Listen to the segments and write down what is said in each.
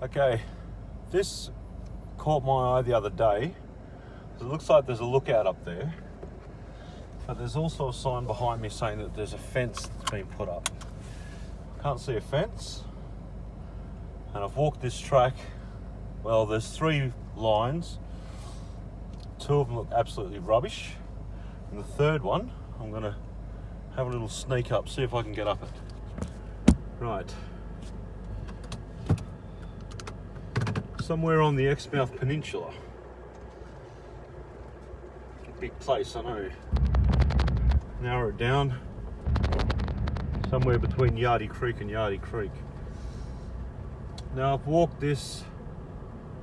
Okay, this caught my eye the other day. It looks like there's a lookout up there, but there's also a sign behind me saying that there's a fence that's been put up. Can't see a fence, and I've walked this track. Well, there's 3 lines. 2 of them look absolutely rubbish, and the third one I'm going to have a little sneak up, see if I can get up it. Right. Somewhere on the Exmouth Peninsula. Big place, I know. Narrow it down. Somewhere between Yardie Creek and Yardie Creek. Now I've walked this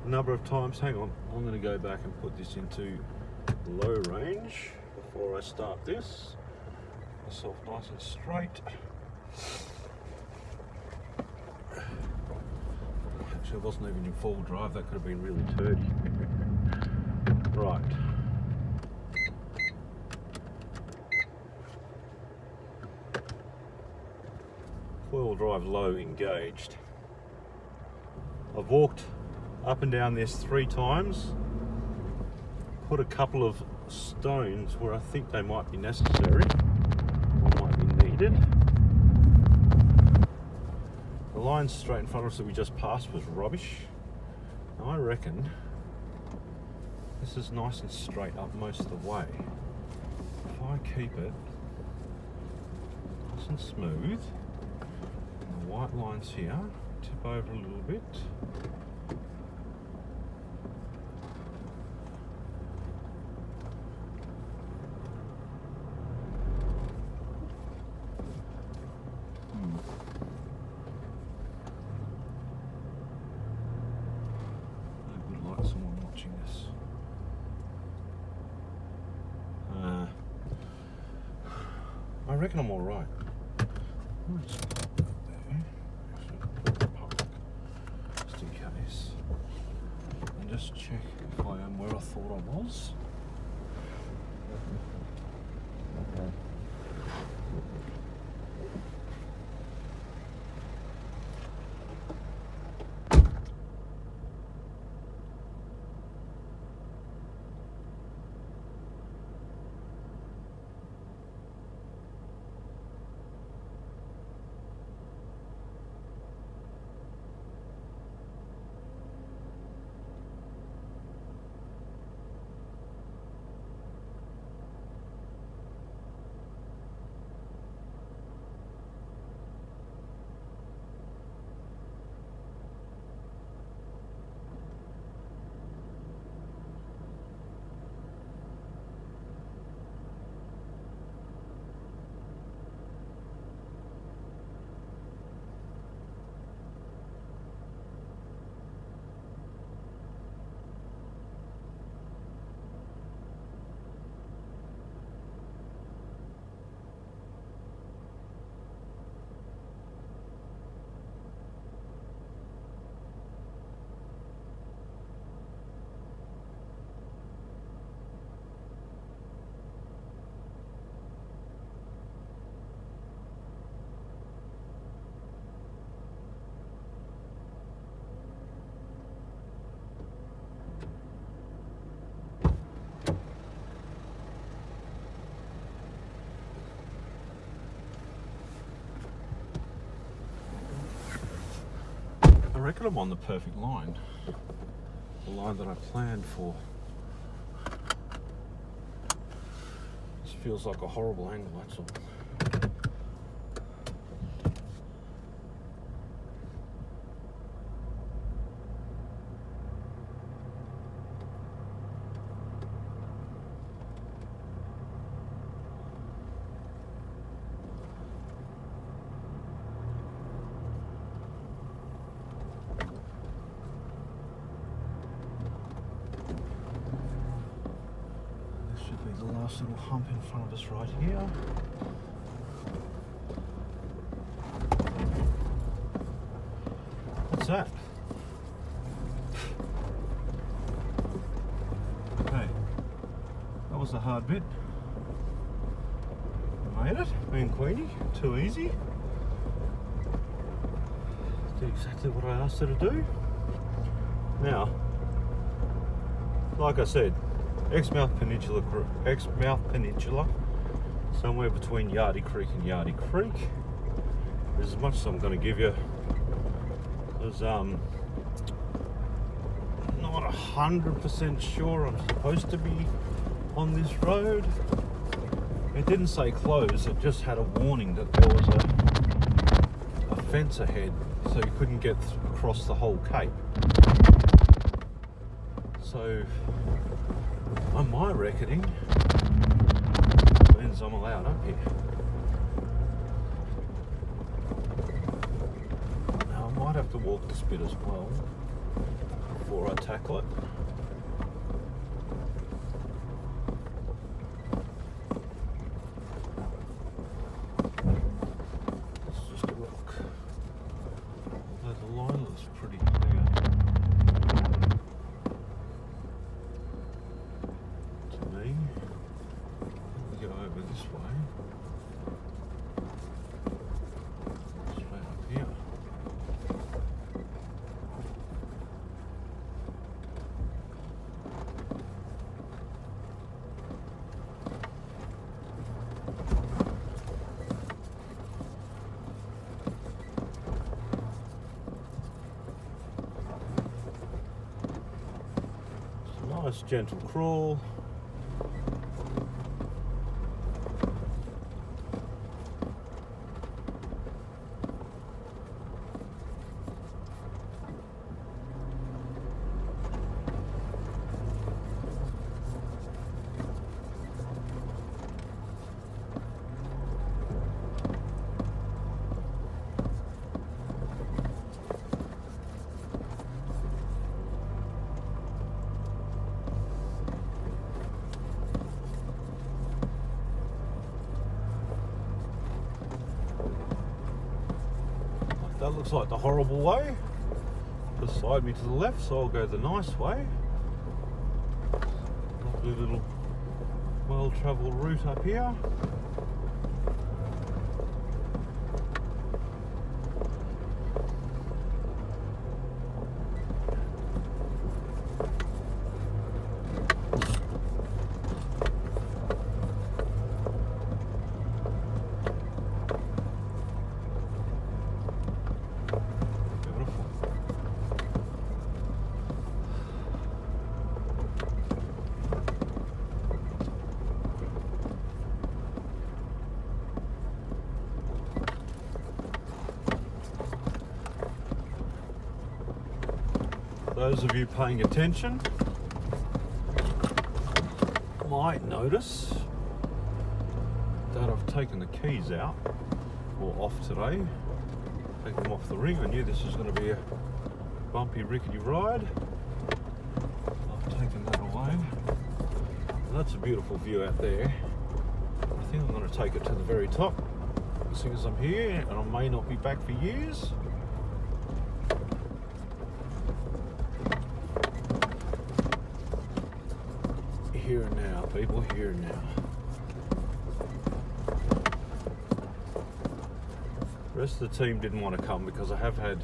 a number of times. Hang on, I'm going to go back and put this into low range before I start this. Myself nice and straight. Actually, it wasn't even in full drive. That could have been really turdy. Right. Four-wheel drive low engaged. I've walked up and down this 3 times. Put a couple of stones where I think they might be necessary or might be needed. The line straight in front of us that we just passed was rubbish. Now I reckon this is nice and straight up most of the way. If I keep it nice and smooth, and the white lines here, tip over a little bit. Someone watching this. I reckon I'm all right. Just put that there. Actually, put the park just in case, and just check if I am where I thought I was. I reckon I'm on the perfect line. The line that I planned for. This feels like a horrible angle, that's all. The last little hump in front of us right here. What's that? Okay, that was the hard bit. I made it, me and Queenie, too easy. Did exactly what I asked her to do. Now, like I said, Exmouth Peninsula, somewhere between Yardie Creek and Yardie Creek. This is as much as I'm going to give you. There's not 100% sure I'm supposed to be on this road. It didn't say close, it just had a warning that there was a fence ahead, so you couldn't get across the whole cape. So, on my reckoning, that means I'm allowed up here. Now, I might have to walk this bit as well before I tackle it. It's just a rock. Although the line looks pretty clear. Go over this way, straight up here. It's a nice gentle crawl. That looks like the horrible way. Just slide me to the left, so I'll go the nice way. Lovely little well-travelled route up here. Those of you paying attention might notice that I've taken the keys out, or off today. Taken them off the ring. I knew this was going to be a bumpy, rickety ride. I've taken that away. And that's a beautiful view out there. I think I'm going to take it to the very top as soon as I'm here, and I may not be back for years. Here and now, people, here and now. The rest of the team didn't want to come because I have had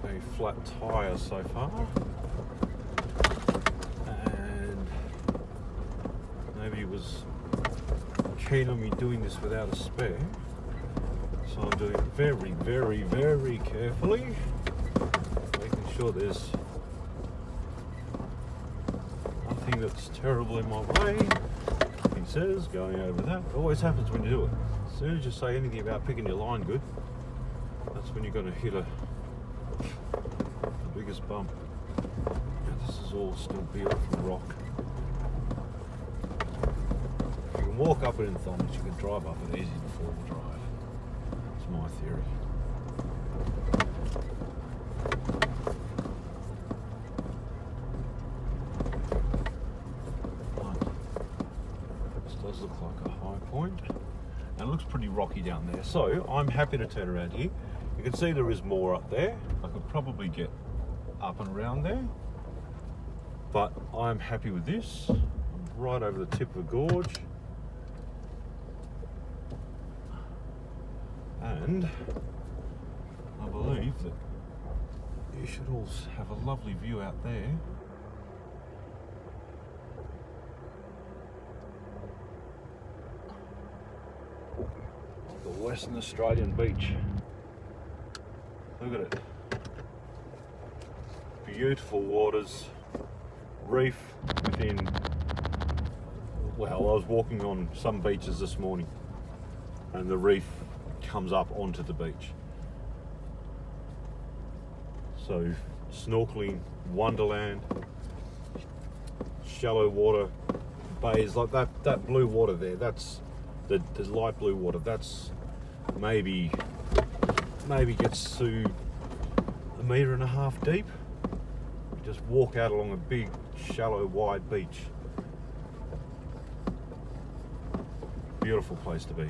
a flat tyre so far, and nobody was keen on me doing this without a spare, so I'm doing it very, very, very carefully, making sure there's nothing that's terrible in my way. He says, going over that. It always happens when you do it. As soon as you say anything about picking your line good, that's when you're going to hit the biggest bump. Now, this is all still beautiful rock. You can walk up it in thongs, you can drive up it easy to four-wheel drive. That's my theory. Does look like a high point, and it looks pretty rocky down there, so I'm happy to turn around here. You can see there is more up there. I could probably get up and around there, but I'm happy with this. I'm right over the tip of a gorge, and I believe that you should all have a lovely view out there. The Western Australian beach. Look at it. Beautiful waters, reef within. Well, I was walking on some beaches this morning and the reef comes up onto the beach. So snorkeling, wonderland, shallow water bays like that blue water there, that's the light blue water, that's maybe gets to 1.5 meters deep. You just walk out along a big, shallow, wide beach. Beautiful place to be.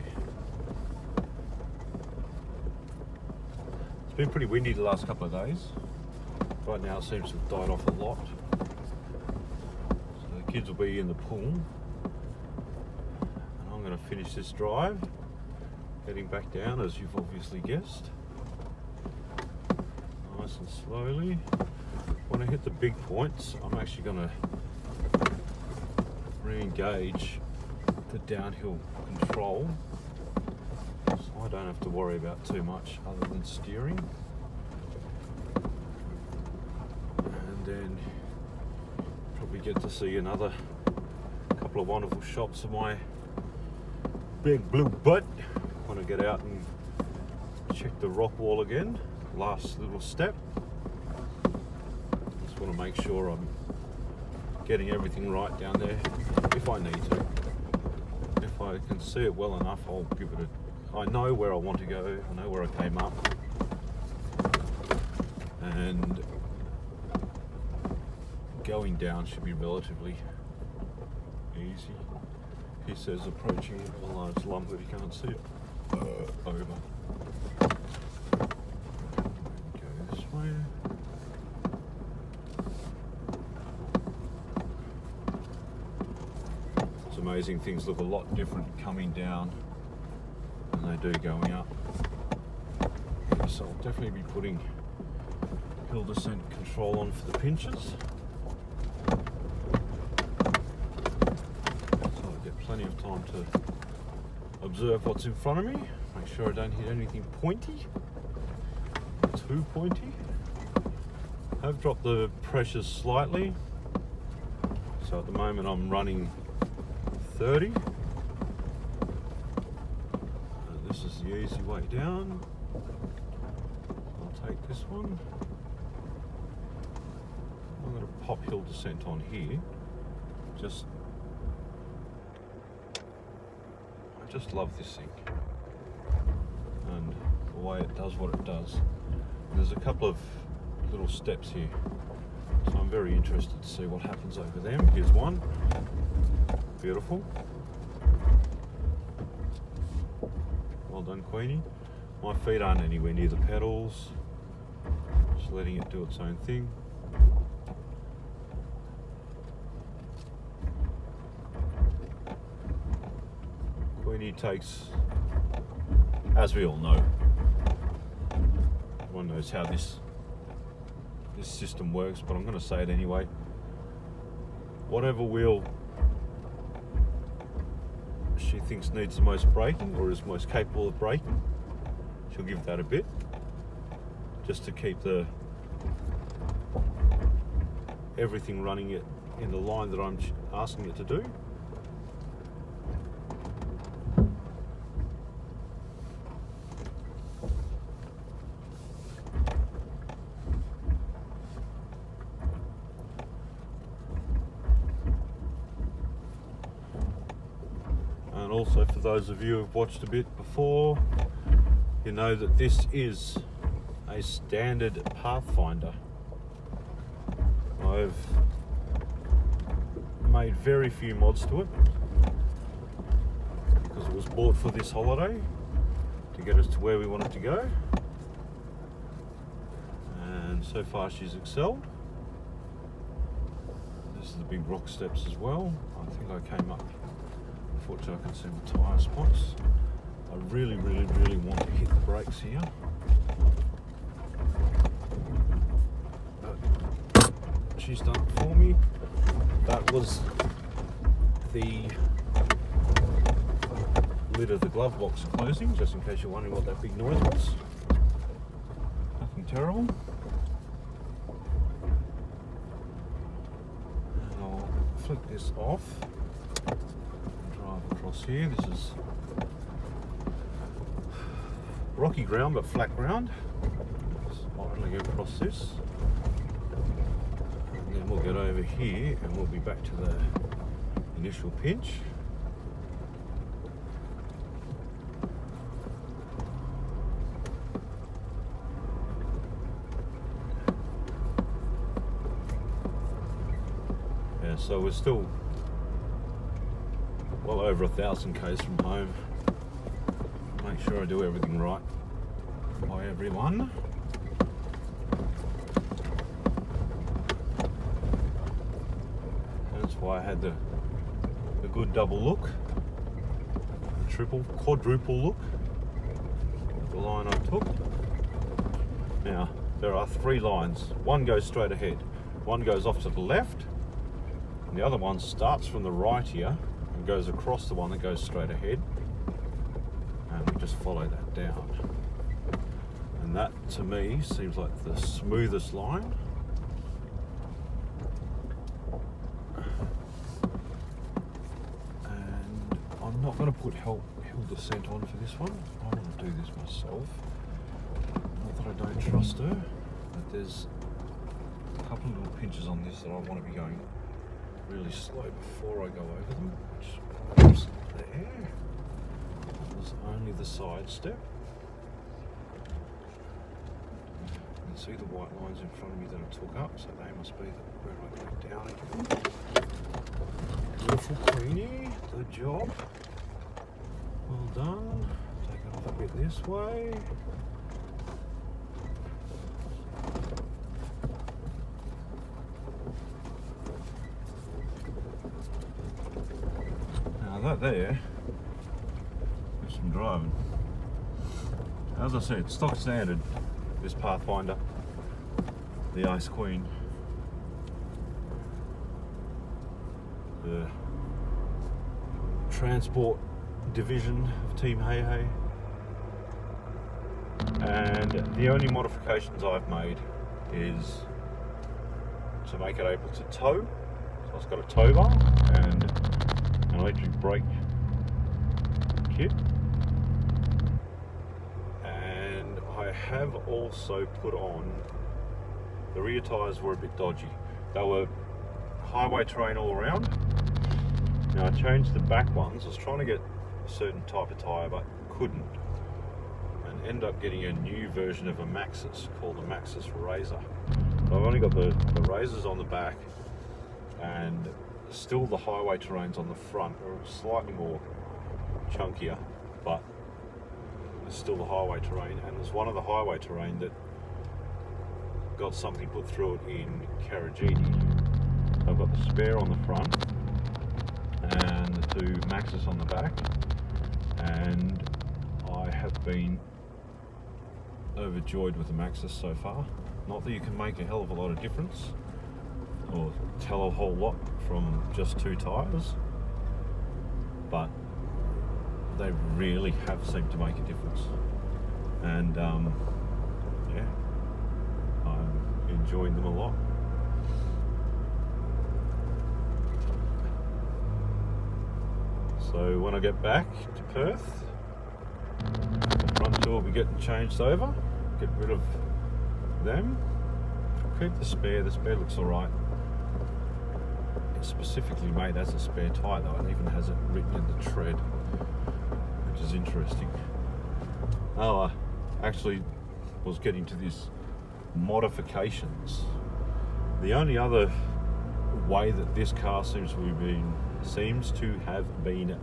It's been pretty windy the last couple of days. Right now it seems to have died off a lot. So the kids will be in the pool. And I'm going to finish this drive, heading back down as you've obviously guessed. Nice and slowly. When I hit the big points, I'm actually going to re-engage the downhill control, so I don't have to worry about too much other than steering. And then probably get to see another couple of wonderful shots of my big blue butt when I get out and check the rock wall again. Last little step. Just want to make sure I'm getting everything right down there if I need to. If I can see it well enough, I'll give it a... I know where I want to go, I know where I came up. And going down should be relatively easy. He says approaching a large lump that he can't see it over. Go this way. It's amazing, things look a lot different coming down than they do going up. So I'll definitely be putting hill descent control on for the pinches. Plenty of time to observe what's in front of me, make sure I don't hit anything pointy, too pointy. I've dropped the pressures slightly, so at the moment I'm running 30. And this is the easy way down. I'll take this one. I'm going to pop hill descent on here, just love this thing and the way it does what it does. There's a couple of little steps here, so I'm very interested to see what happens over them. Here's one. Beautiful. Well done, Queenie. My feet aren't anywhere near the pedals, just letting it do its own thing. Queenie takes, as we all know, everyone knows how this system works, but I'm going to say it anyway. Whatever wheel she thinks needs the most braking or is most capable of braking, she'll give that a bit, just to keep everything running it in the line that I'm asking it to do. And also, for those of you who've watched a bit before, you know that this is a standard Pathfinder. I've made very few mods to it because it was bought for this holiday to get us to where we wanted to go, and so far she's excelled. This is the big rock steps as well. I think I came up. Unfortunately, I can see the tyre spots. I really want to hit the brakes here. she's done it for me. That was the lid of the glove box closing, just in case you're wondering what that big noise was. Nothing terrible. And I'll flick this off and drive across here. This is rocky ground but flat ground. I'll only go across this. And then we'll get over here and we'll be back to the initial pinch. Yeah, so we're still well over 1,000 k's from home. Make sure I do everything right by everyone. That's why I had the good double look, quadruple look, the line I took. Now, there are 3 lines. One goes straight ahead, one goes off to the left, and the other one starts from the right here and goes across the one that goes straight ahead. And we just follow that down. And that, to me, seems like the smoothest line. And I'm not going to put hill descent on for this one. I want to do this myself. Not that I don't trust her, but there's a couple of little pinches on this that I want to be going really slow before I go over them, which is there. There's only the side step. You can see the white lines in front of me that I took up, so they must be where I go down again. Beautiful Queenie, good job. Well done. Take it off a bit this way. Now that there is some driving. As I said, stock standard, this Pathfinder, the Ice Queen, the transport division of Team Hey Hey, and the only modifications I've made is to make it able to tow. So it's got a tow bar and an electric brake kit, and I have also put on, the rear tyres were a bit dodgy. They were highway terrain all around. Now I changed the back ones. I was trying to get a certain type of tyre but couldn't, and ended up getting a new version of a Maxxis called the Maxxis Razor. So I've only got the razors on the back, and still the highway terrains on the front are slightly more chunkier, but it's still the highway terrain. And there's one of the highway terrain that got something put through it in Karajini. I've got the spare on the front and the 2 Maxxis on the back, and I have been overjoyed with the Maxxis so far. Not that you can make a hell of a lot of difference or tell a whole lot from just 2 tyres, but they really have seemed to make a difference. And yeah, I'm enjoying them a lot. So when I get back to Perth, the front 2 will be getting changed over, get rid of them. I'll keep the spare. The spare looks alright. It's specifically made as a spare tyre though, and even has it written in the tread, which is interesting. Oh, I actually was getting to this modifications. The only other way that this car seems to have been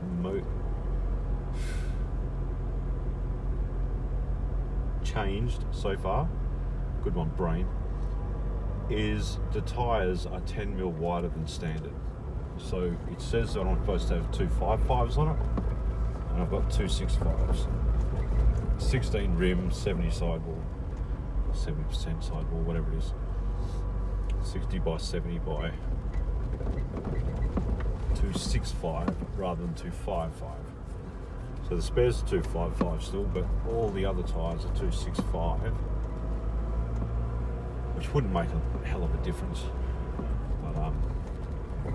changed so far, good one brain, is the tyres are 10mm wider than standard. So it says that I'm supposed to have 2 5.5s on it, and I've got 2 6.5s. 16 rim, 70 sidewall, 70% sidewall, whatever it is. 60 by 70 by 265 rather than 255. So the spares are 255 still, but all the other tyres are 265, which wouldn't make a hell of a difference. But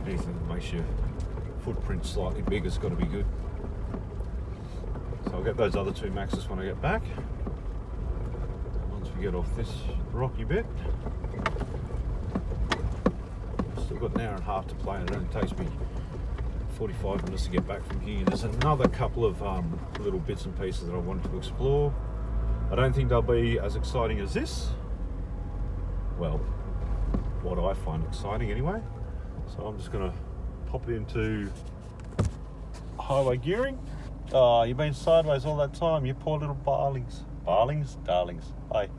anything that makes your footprint slightly bigger has got to be good. So I'll get those other two maxes when I get back. Once we get off this rocky bit. Still got an hour and a half to play, and it only takes me 45 minutes to get back from here. There's another couple of little bits and pieces that I wanted to explore. I don't think they'll be as exciting as this. Well, what I find exciting anyway. So I'm just gonna pop it into highway gearing. Oh, you've been sideways all that time, you poor little barlings. Barlings? Darlings. Hey.